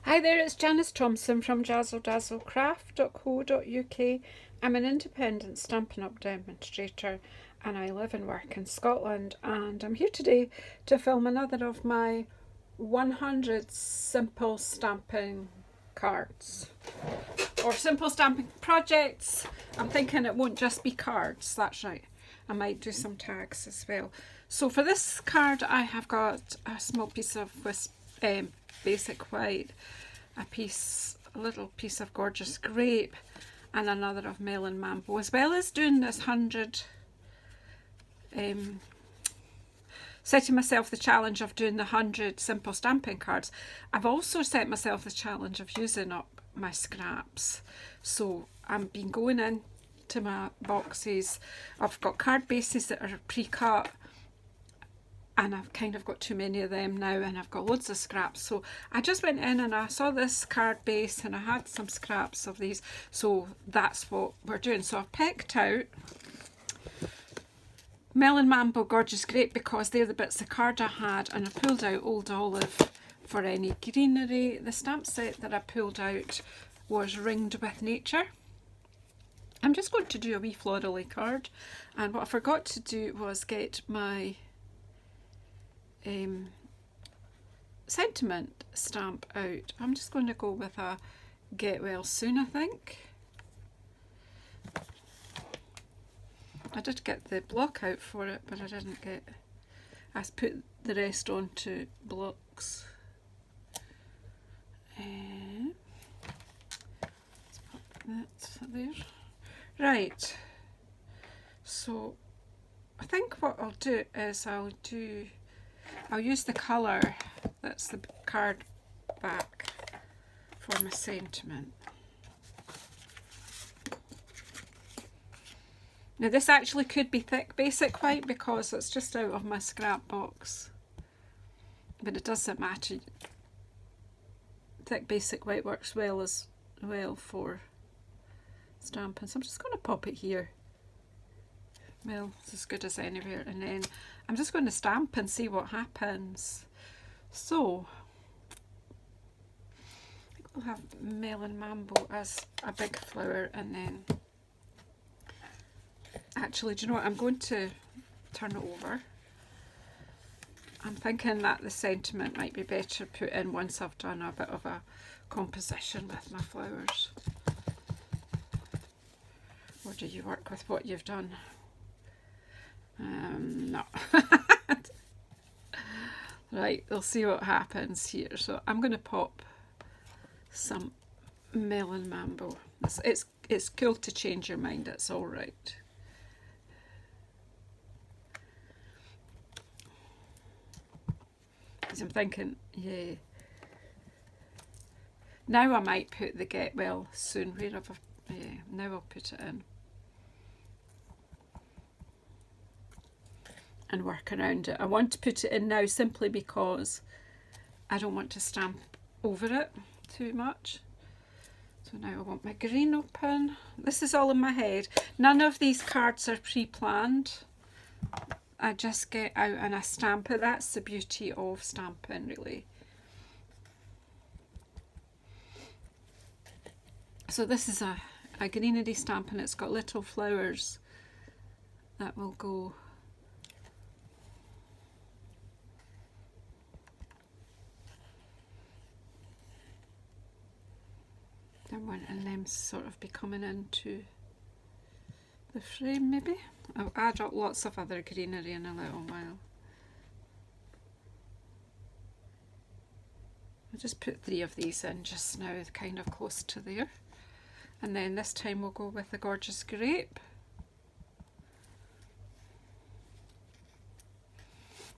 Hi there, it's Janice Thompson from JazzleDazzleCraft.co.uk. I'm an independent Stampin' Up demonstrator and I live and work in Scotland, and I'm here today to film another of my 100 simple stamping cards or simple stamping projects. I'm thinking it won't just be cards, that's right. I might do some tags as well. So for this card I have got a small piece of basic white, a little piece of gorgeous grape, and another of melon mambo. As well as doing this 100, setting myself the challenge of doing the 100 simple stamping cards, I've also set myself the challenge of using up my scraps. So I've been going into my boxes. I've got card bases that are pre-cut, and I've kind of got too many of them now, and I've got loads of scraps. So I just went in and I saw this card base and I had some scraps of these, so that's what we're doing. So I've picked out Melon Mambo, Gorgeous Grape, because they're the bits of card I had, and I pulled out Old Olive for any greenery. The stamp set that I pulled out was Ringed with Nature. I'm just going to do a wee florally card, and what I forgot to do was get my sentiment stamp out. I'm just going to go with a Get Well Soon, I think. I did get the block out for it, but I didn't get, I put the rest onto blocks. Let's pop that there. Right, so I think what I'll do is I'll use the colour that's the card back for my sentiment. Now this actually could be thick basic white because it's just out of my scrap box, but it doesn't matter. Thick basic white works well as well for stamping, so I'm just going to pop it here. Well, it's as good as anywhere, and then I'm just going to stamp and see what happens. So I think we'll have Melon Mambo as a big flower, and then actually, do you know what, I'm going to turn it over. I'm thinking that the sentiment might be better put in once I've done a bit of a composition with my flowers. Or do you work with what you've done? No. Right, we'll see what happens here. So I'm going to pop some Melon Mambo. It's cool to change your mind, it's all right. Because I'm thinking, yeah. Now I might put the Get Well Soon. Where have I? Yeah, now I'll put it in. And work around it. I want to put it in now simply because I don't want to stamp over it too much. So now I want my green open. This is all in my head. None of these cards are pre-planned. I just get out and I stamp it. That's the beauty of stamping, really. So this is a greenery stamp, and it's got little flowers that will go and them sort of be coming into the frame maybe. I'll add up lots of other greenery in a little while. I'll just put 3 of these in just now, kind of close to there. And then this time we'll go with the Gorgeous Grape.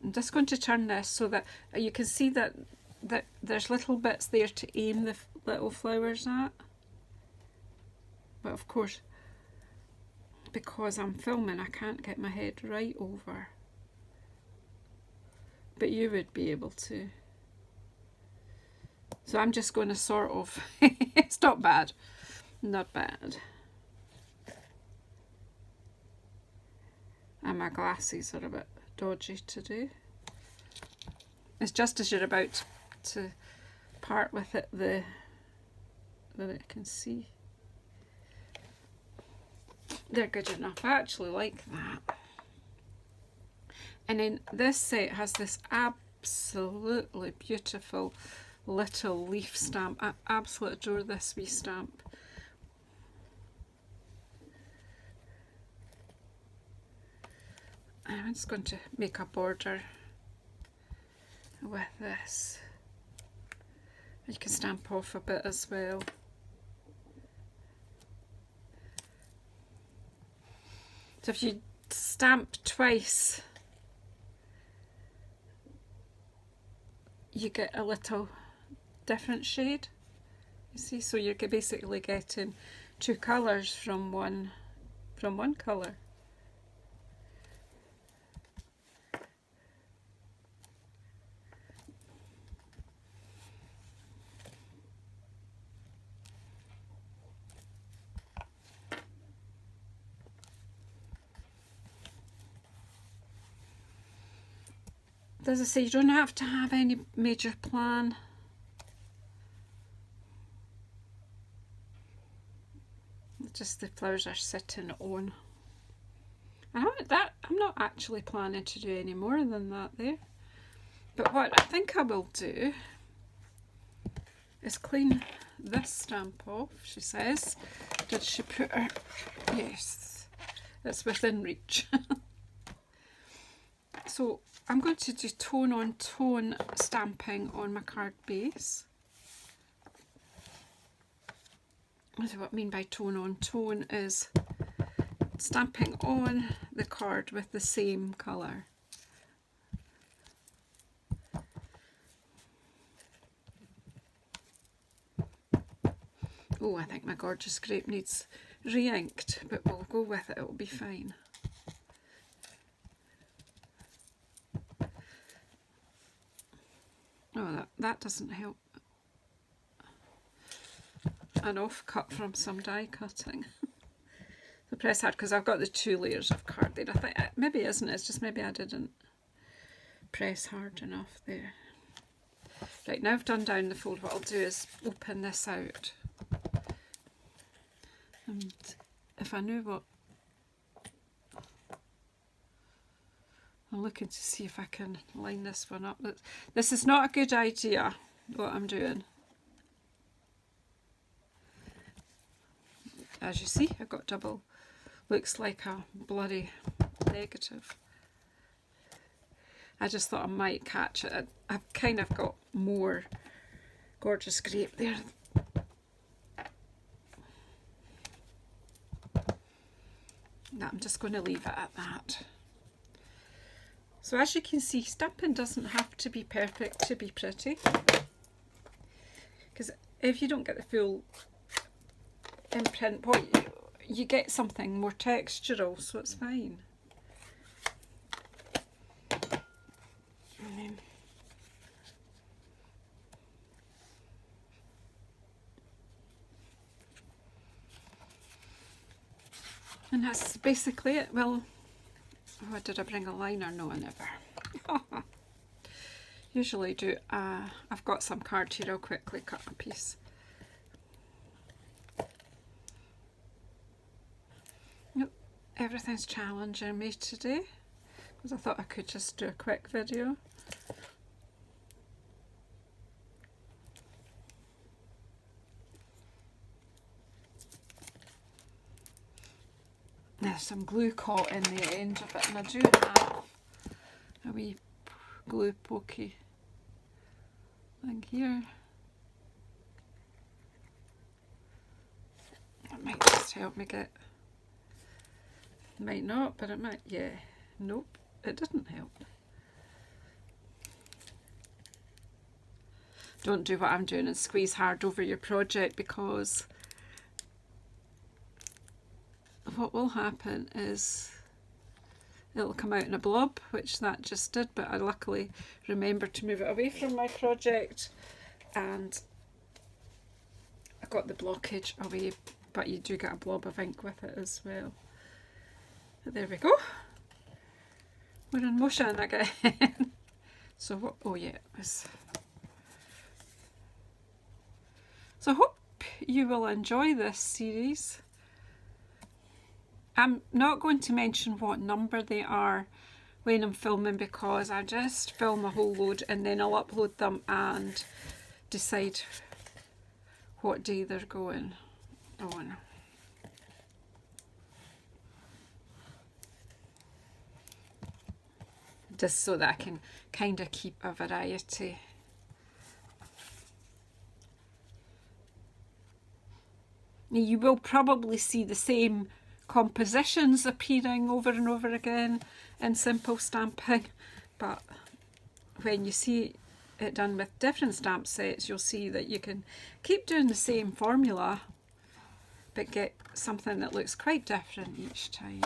I'm just going to turn this so that you can see that there's little bits there to aim the little flowers at. But of course, because I'm filming, I can't get my head right over. But you would be able to. So I'm just going to sort of, it's not bad, not bad. And my glasses are a bit dodgy to do. It's just as you're about to part with it, that I can see. They're good enough. I actually like that. And then this set has this absolutely beautiful little leaf stamp. I absolutely adore this wee stamp. I'm just going to make a border with this. You can stamp off a bit as well. So if you stamp twice, you get a little different shade. You see, so you're basically getting two colours from one colour. As I say, you don't have to have any major plan. Just the flowers are sitting on. I'm not actually planning to do any more than that there. But what I think I will do is clean this stamp off, she says. Did she put her... Yes, it's within reach. So I'm going to do tone on tone stamping on my card base. What I mean by tone on tone is stamping on the card with the same colour. Oh, I think my gorgeous grape needs re-inked, but we'll go with it, it'll be fine. Oh, that doesn't help. An off-cut from some die cutting. The press hard, because I've got the 2 layers of card there. I think maybe it isn't, it's just maybe I didn't press hard enough there. Right, now I've done down the fold, what I'll do is open this out. And if I knew what... I'm looking to see if I can line this one up. This is not a good idea, what I'm doing. As you see, I've got double. Looks like a bloody negative. I just thought I might catch it. I've kind of got more gorgeous grape there. No, I'm just going to leave it at that. So as you can see, stamping doesn't have to be perfect to be pretty. Because if you don't get the full imprint, what you get something more textural, so it's fine. And that's basically it. Well, oh, did I bring a liner? No, I never. Usually do. I've got some card here, I'll quickly cut a piece. Yep, everything's challenging me today, because I thought I could just do a quick video. There's some glue caught in the end of it, and I do have a wee glue pokey thing here. That might just help me get... Might not, but it might... Yeah. Nope, it didn't help. Don't do what I'm doing and squeeze hard over your project, because what will happen is it'll come out in a blob, which that just did, but I luckily remembered to move it away from my project and I got the blockage away, but you do get a blob of ink with it as well. But there we go. We're in motion again. So what, oh yeah, it was So I hope you will enjoy this series. I'm not going to mention what number they are when I'm filming, because I just film a whole load and then I'll upload them and decide what day they're going on. Just so that I can kind of keep a variety. You will probably see the same compositions appearing over and over again in simple stamping, but when you see it done with different stamp sets, you'll see that you can keep doing the same formula but get something that looks quite different each time.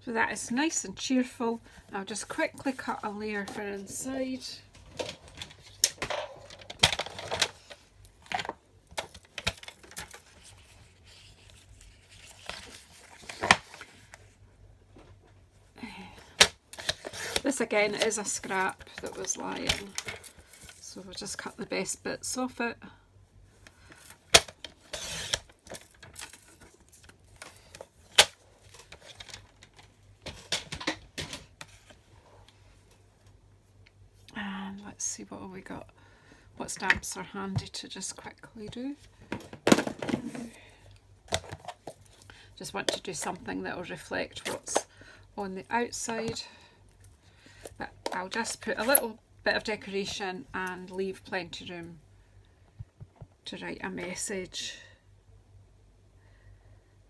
So that is nice and cheerful. I'll just quickly cut a layer for inside. This again is a scrap that was lying, so we'll just cut the best bits off it. And let's see what have we got. What stamps are handy to just quickly do. Just want to do something that will reflect what's on the outside. But I'll just put a little bit of decoration and leave plenty room to write a message.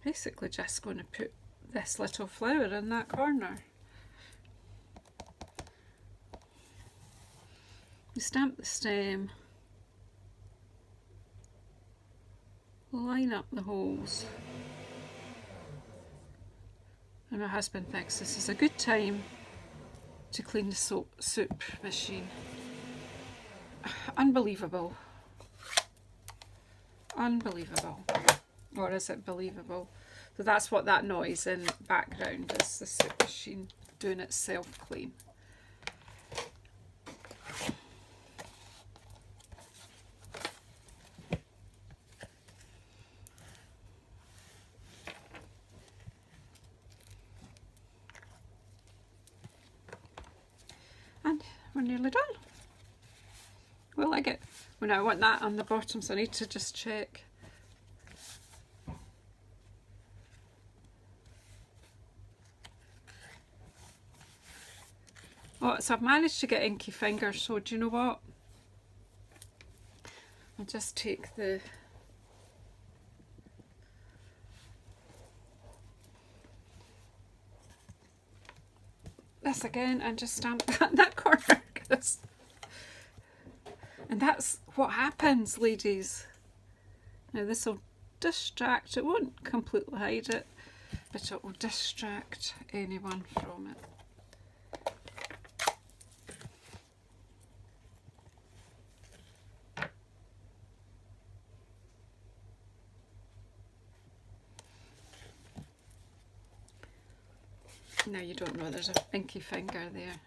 Basically just going to put this little flower in that corner. We stamp the stem, line up the holes, and my husband thinks this is a good time to clean the soup machine. Unbelievable. Unbelievable. Or is it believable? So that's what that noise in the background is, the soup machine doing its self-clean. And we're nearly done. Will I get... Well, now I want that on the bottom, so I need to just check. Oh, so I've managed to get inky fingers, so do you know what? I'll just take the... this again and just stamp that in that corner. And that's what happens, ladies. Now this will distract, it won't completely hide it, but it will distract anyone from it. Now you don't know there's a inky finger there.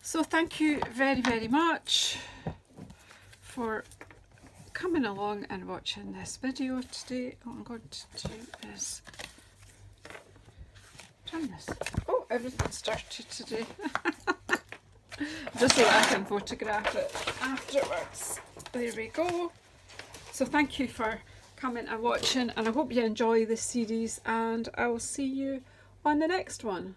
So thank you very, very much for coming along and watching this video today. What I'm going to do is turn this. Oh, everything started today. Just so that I can photograph it afterwards. There we go. So thank you for coming and watching, and I hope you enjoy this series, and I will see you on the next one.